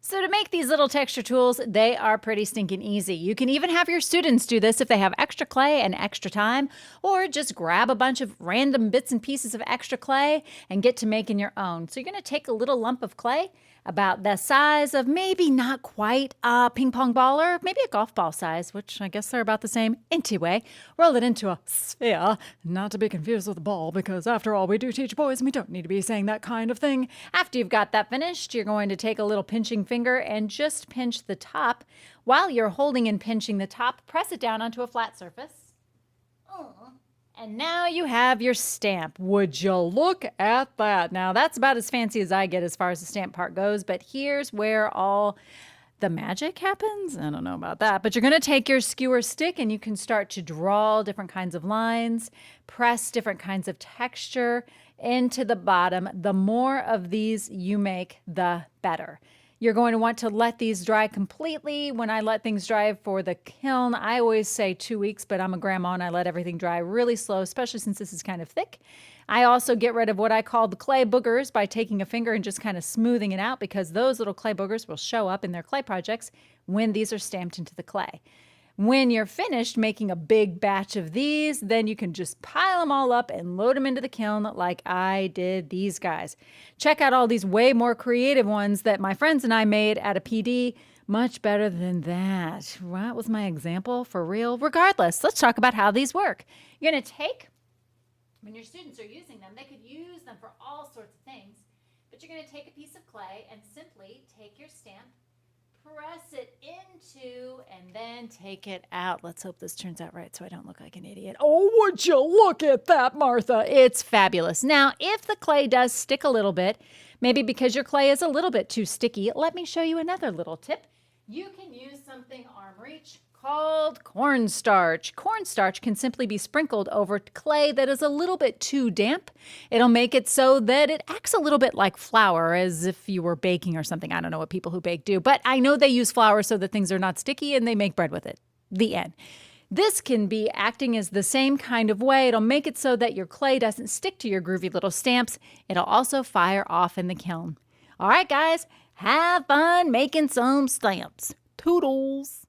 So to make these little texture tools, they are pretty stinking easy. You can even have your students do this if they have extra clay and extra time, or just grab a bunch of random bits and pieces of extra clay and get to making your own. So you're going to take a little lump of clay about the size of maybe not quite a ping pong ball or maybe a golf ball size, which I guess they're about the same anyway. Roll it into a sphere, not to be confused with a ball, because after all, we do teach boys and we don't need to be saying that kind of thing. After you've got that finished, you're going to take a little pinching finger and just pinch the top. While you're holding and pinching the top, press it down onto a flat surface. And now you have your stamp. Would you look at that? Now, that's about as fancy as I get as far as the stamp part goes, but here's where all the magic happens. I don't know about that, but you're going to take your skewer stick and you can start to draw different kinds of lines, press different kinds of texture into the bottom. The more of these you make, the better. You're going to want to let these dry completely. When I let things dry for the kiln, I always say 2 weeks, but I'm a grandma and I let everything dry really slow, especially since this is kind of thick. I also get rid of what I call the clay boogers by taking a finger and just kind of smoothing it out, because those little clay boogers will show up in their clay projects when these are stamped into the clay. When you're finished making a big batch of these, then you can just pile them all up and load them into the kiln like I did these guys. Check out all these way more creative ones that my friends and I made at a PD. Much better than that. That was my example for real. Regardless, let's talk about how these work. You're going to take, when your students are using them, they could use them for all sorts of things, but you're going to take a piece of clay and simply take your stamp, press it into, and then take it out. Let's hope this turns out right so I don't look like an idiot. Oh, would you look at that, Martha? It's fabulous. Now, if the clay does stick a little bit, maybe because your clay is a little bit too sticky, let me show you another little tip. You can use something arm reach called cornstarch. Cornstarch can simply be sprinkled over clay that is a little bit too damp. It'll make it so that it acts a little bit like flour, as if you were baking or something. I don't know what people who bake do, but I know they use flour so that things are not sticky and they make bread with it. The end. This can be acting as the same kind of way. It'll make it so that your clay doesn't stick to your groovy little stamps. It'll also fire off in the kiln. All right, guys, have fun making some stamps. Toodles.